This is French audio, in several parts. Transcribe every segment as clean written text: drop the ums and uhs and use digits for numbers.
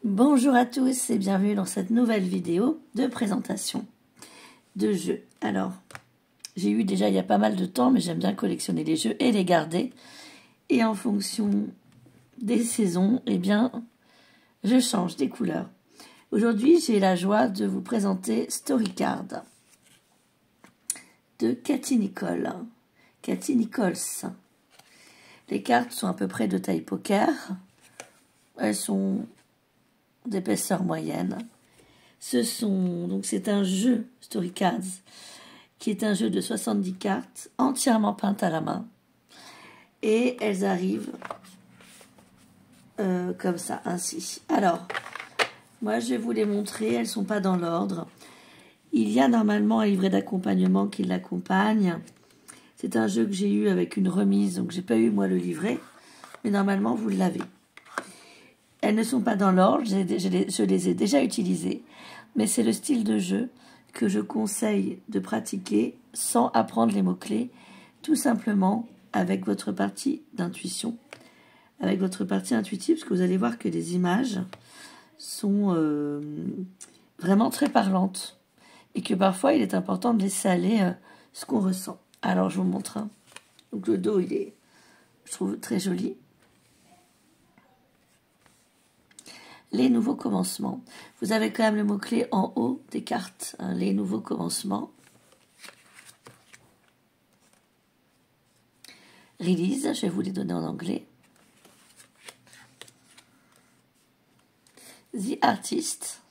Bonjour à tous et bienvenue dans cette nouvelle vidéo de présentation de jeux. Alors, j'ai eu déjà il y a pas mal de temps, mais j'aime bien collectionner les jeux et les garder. Et en fonction des saisons, eh bien, je change des couleurs. Aujourd'hui, j'ai la joie de vous présenter Story Card de Cathy Nichols. Cathy Nichols. Les cartes sont à peu près de taille poker. Elles sont d'épaisseur moyenne. C'est un jeu Story Cards qui est un jeu de 70 cartes entièrement peintes à la main. Et elles arrivent comme ça, ainsi. Alors, moi je vais vous les montrer, elles ne sont pas dans l'ordre. Il y a normalement un livret d'accompagnement qui l'accompagne. C'est un jeu que j'ai eu avec une remise, donc j'ai pas eu moi le livret, mais normalement vous l'avez. Elles ne sont pas dans l'ordre, je les ai déjà utilisées, mais c'est le style de jeu que je conseille de pratiquer sans apprendre les mots-clés, tout simplement avec votre partie d'intuition. Avec votre partie intuitive, parce que vous allez voir que les images sont vraiment très parlantes et que parfois il est important de laisser aller ce qu'on ressent. Alors je vous montre. Donc le dos, il est, je trouve, très joli. Les nouveaux commencements. Vous avez quand même le mot-clé en haut des cartes. Hein, les nouveaux commencements. Release, je vais vous les donner en anglais. The Artist.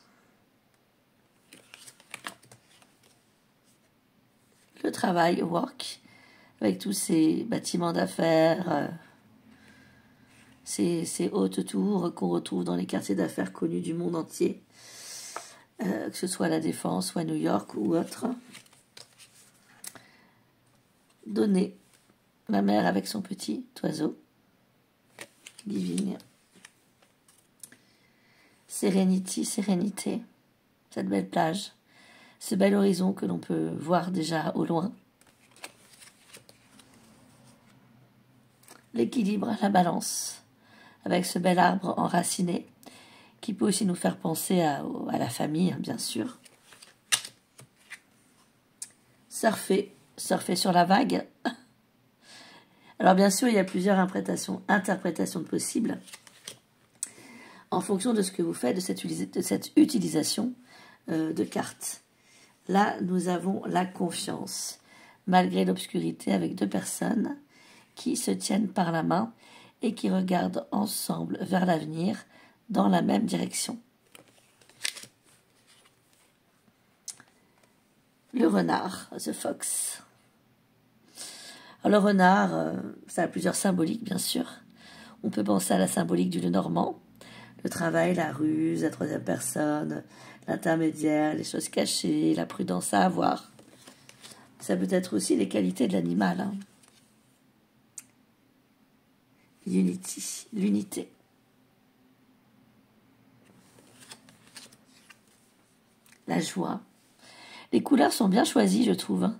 Le travail, work, avec tous ces bâtiments d'affaires, ces hautes tours qu'on retrouve dans les quartiers d'affaires connus du monde entier, que ce soit à La Défense ou à New York ou autre. Donner, la mère avec son petit oiseau. Giving. Serenity, sérénité, cette belle plage, ce bel horizon que l'on peut voir déjà au loin. L'équilibre, la balance, avec ce bel arbre enraciné, qui peut aussi nous faire penser à la famille, bien sûr. Surfer sur la vague. Alors bien sûr, il y a plusieurs interprétations possibles, en fonction de ce que vous faites de cette utilisation de cartes. Là, nous avons la confiance, malgré l'obscurité, avec deux personnes qui se tiennent par la main et qui regardent ensemble vers l'avenir dans la même direction. Le renard, the fox. Alors, le renard, ça a plusieurs symboliques, bien sûr. On peut penser à la symbolique du Lenormand, le travail, la ruse, la troisième personne, l'intermédiaire, les choses cachées, la prudence à avoir. Ça peut être aussi les qualités de l'animal. Hein. Unity, l'unité. La joie. Les couleurs sont bien choisies, je trouve. Hein.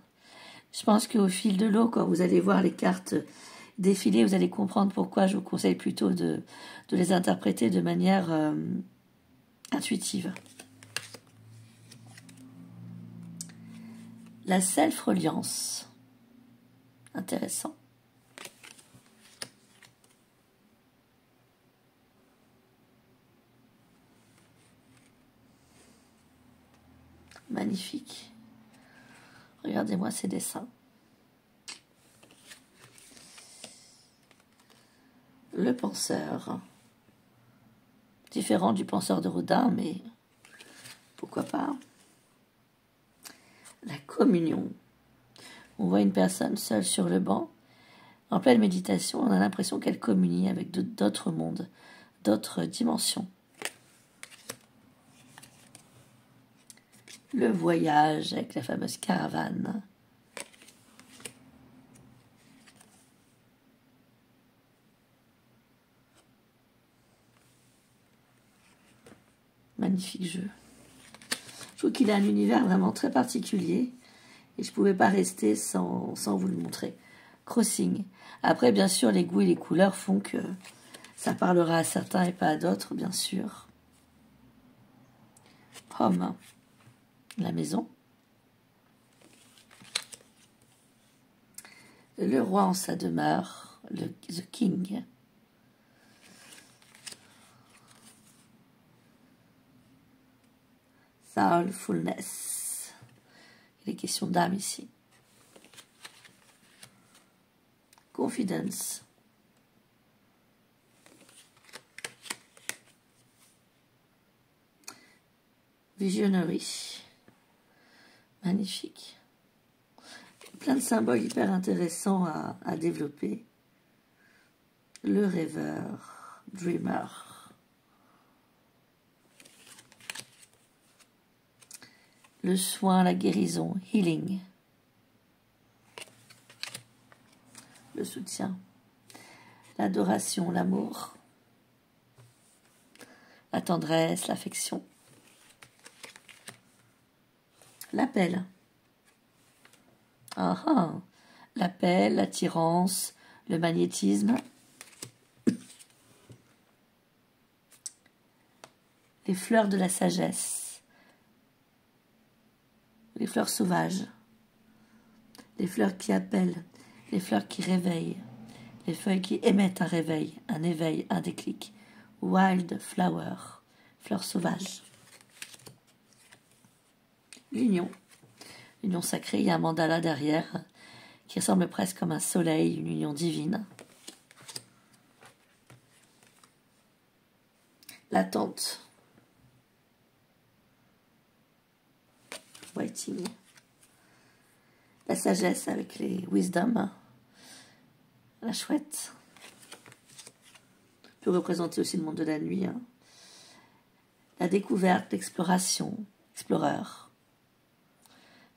Je pense qu'au fil de l'eau, quand vous allez voir les cartes défiler, vous allez comprendre pourquoi je vous conseille plutôt de les interpréter de manière intuitive. La self-reliance. Intéressant. Magnifique. Regardez-moi ces dessins. Le penseur. Différent du penseur de Rodin, mais pourquoi pas. La communion. On voit une personne seule sur le banc. En pleine méditation, on a l'impression qu'elle communie avec d'autres mondes, d'autres dimensions. Le voyage avec la fameuse caravane. Magnifique jeu. Je trouve qu'il a un univers vraiment très particulier et je ne pouvais pas rester sans vous le montrer. Crossing. Après, bien sûr, les goûts et les couleurs font que ça parlera à certains et pas à d'autres, bien sûr. Home, la maison. Le roi en sa demeure, the king. Soulfulness. Il est question d'âme ici. Confidence. Visionary. Magnifique. Plein de symboles hyper intéressants à développer. Le rêveur. Dreamer. Le soin, la guérison. Healing. Le soutien. L'adoration, l'amour. La tendresse, l'affection. L'appel. L'appel, l'attirance, le magnétisme. Les fleurs de la sagesse. Les fleurs sauvages. Les fleurs qui appellent. Les fleurs qui réveillent. Les feuilles qui émettent un réveil, un éveil, un déclic. Wild flower. Fleurs sauvages. L'union. L'union sacrée, il y a un mandala derrière qui ressemble presque comme un soleil, une union divine. L'attente. Waiting. La sagesse avec les wisdom. La chouette. Peut représenter aussi le monde de la nuit. La découverte, l'exploration. Explorer.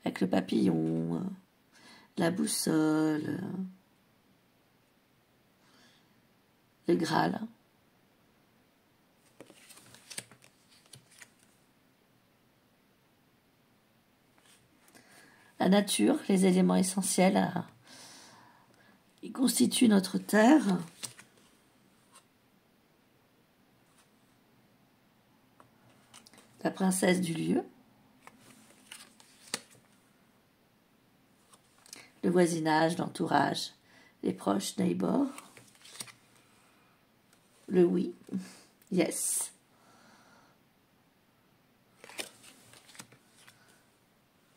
Avec le papillon, la boussole, le Graal. La nature, les éléments essentiels qui constituent notre terre. La princesse du lieu. Le voisinage, l'entourage, les proches, neighbors. Le oui, yes.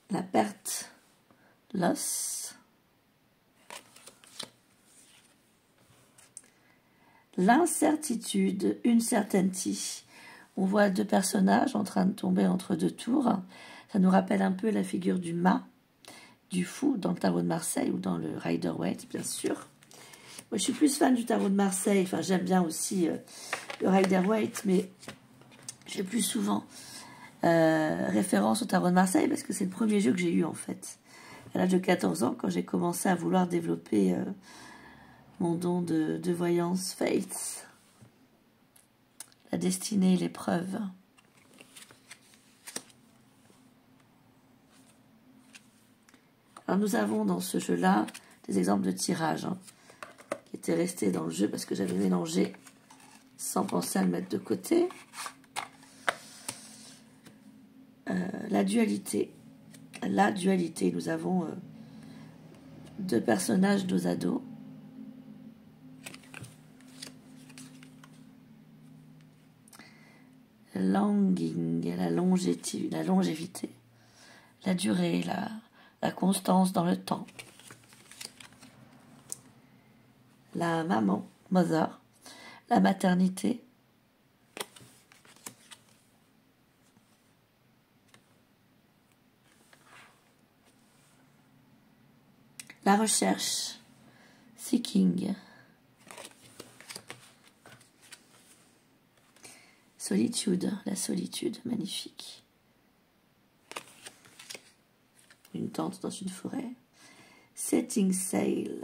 La perte, loss. L'incertitude, uncertainty. On voit deux personnages en train de tomber entre deux tours. Ça nous rappelle un peu la figure du mât, du fou dans le tarot de Marseille ou dans le Rider-Waite, bien sûr. Moi, je suis plus fan du tarot de Marseille. Enfin, j'aime bien aussi le Rider-Waite, mais j'ai plus souvent référence au tarot de Marseille parce que c'est le premier jeu que j'ai eu, en fait. À l'âge de 14 ans, quand j'ai commencé à vouloir développer mon don de voyance Fates. La destinée, l'épreuve. Alors nous avons dans ce jeu-là des exemples de tirages qui étaient restés dans le jeu parce que j'avais mélangé sans penser à le mettre de côté. La dualité. La dualité, nous avons deux personnages dos à dos. Longing, la longévité, la durée, la constance dans le temps. La maman, mother, la maternité. La recherche, seeking. Solitude, la solitude, magnifique. Une tente dans une forêt. Setting sail.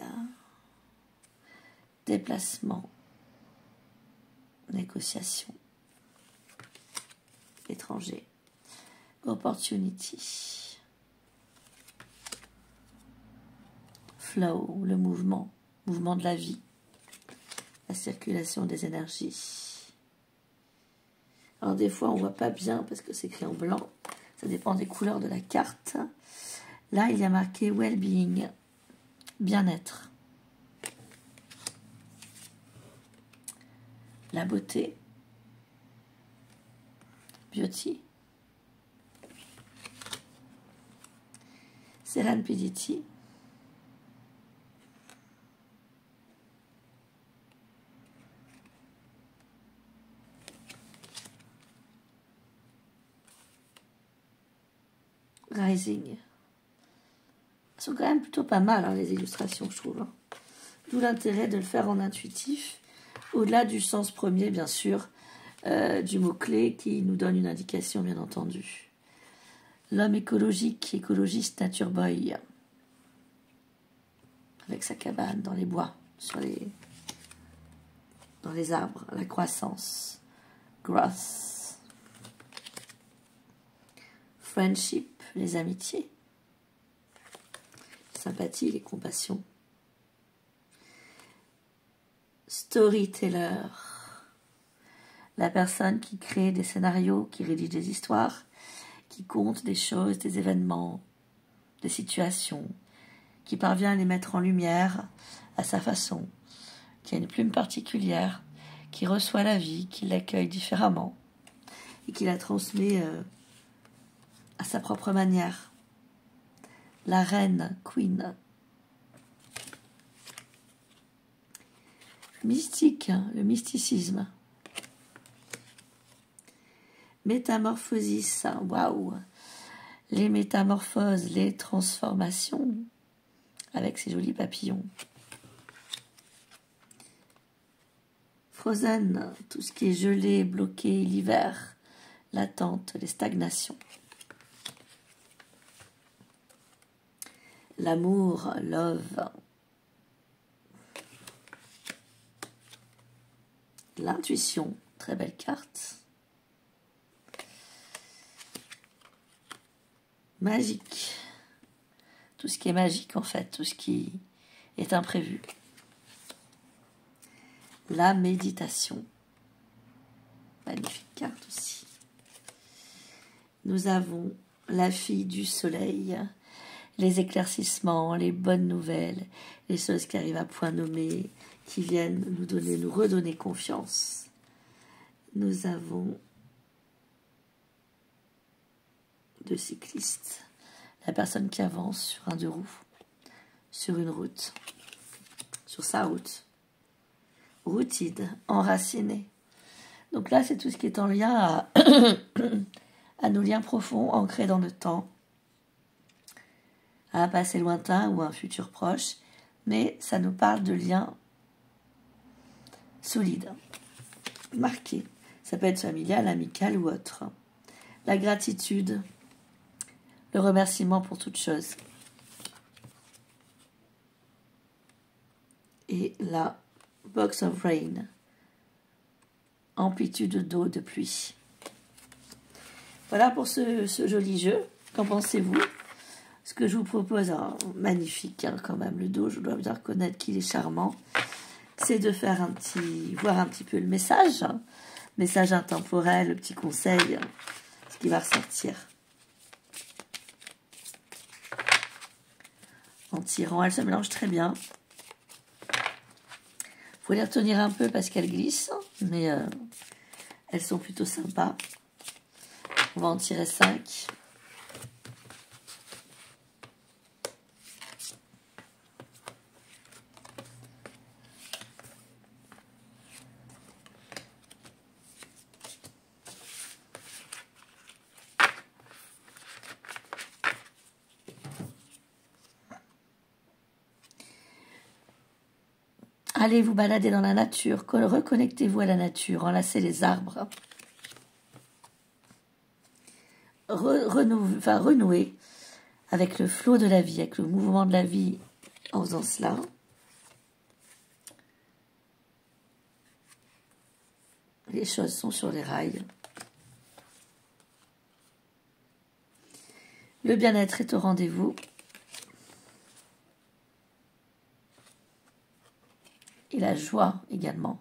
Déplacement. Négociation. Étranger. Opportunity. Flow, le mouvement. Mouvement de la vie. La circulation des énergies. Alors des fois, on ne voit pas bien parce que c'est écrit en blanc. Ça dépend des couleurs de la carte. Là, il y a marqué well-being, bien-être. La beauté, beauty. Serendipity. Rising. Elles sont quand même plutôt pas mal, hein, les illustrations, je trouve. Hein. D'où l'intérêt de le faire en intuitif, au-delà du sens premier, bien sûr, du mot-clé qui nous donne une indication, bien entendu. L'homme écologique, écologiste, nature boy, avec sa cabane dans les bois, dans les arbres, la croissance, growth, friendship, les amitiés, sympathie, les compassions, storyteller, la personne qui crée des scénarios, qui rédige des histoires, qui compte des choses, des événements, des situations, qui parvient à les mettre en lumière à sa façon, qui a une plume particulière, qui reçoit la vie, qui l'accueille différemment et qui la transmet à sa propre manière. La reine, queen. Mystique, le mysticisme. Métamorphosis, waouh. Les métamorphoses, les transformations, avec ces jolis papillons. Frozen, tout ce qui est gelé, bloqué, l'hiver, l'attente, les stagnations. L'amour, love. L'intuition, très belle carte. Magique. Tout ce qui est magique en fait, tout ce qui est imprévu. La méditation. Magnifique carte aussi. Nous avons la fille du soleil, les éclaircissements, les bonnes nouvelles, les choses qui arrivent à point nommé, qui viennent nous redonner confiance. Nous avons deux cyclistes, la personne qui avance sur un deux roues, sur une route, sur sa route, rooted, enraciné. Donc là, c'est tout ce qui est en lien à nos liens profonds, ancrés dans le temps, à un passé lointain ou à un futur proche, mais ça nous parle de liens solides, marqués. Ça peut être familial, amical ou autre. La gratitude, le remerciement pour toute chose. Et la box of rain, amplitude d'eau, de pluie. Voilà pour ce joli jeu. Qu'en pensez-vous? Ce que je vous propose, magnifique hein, quand même, le dos, je dois bien reconnaître qu'il est charmant, c'est de faire voir un petit peu le message, hein, message intemporel, le petit conseil, ce qui va ressortir. En tirant, elle se mélange très bien. Il faut les retenir un peu parce qu'elles glissent, mais elles sont plutôt sympas. On va en tirer 5. Allez vous balader dans la nature, reconnectez-vous à la nature, enlacez les arbres. Renouer avec le flot de la vie, avec le mouvement de la vie en faisant cela. Les choses sont sur les rails. Le bien-être est au rendez-vous. Et la joie également.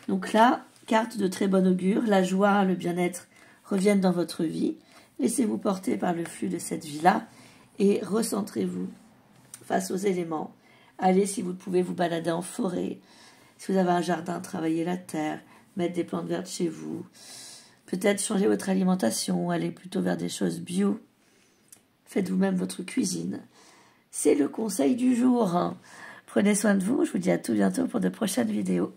Donc là, carte de très bon augure. La joie, le bien-être reviennent dans votre vie. Laissez-vous porter par le flux de cette vie-là et recentrez-vous face aux éléments. Allez, si vous pouvez, vous balader en forêt. Si vous avez un jardin, travaillez la terre, mettre des plantes vertes chez vous. Peut-être changer votre alimentation, aller plutôt vers des choses bio. Faites vous-même votre cuisine. C'est le conseil du jour. Prenez soin de vous. Je vous dis à tout bientôt pour de prochaines vidéos.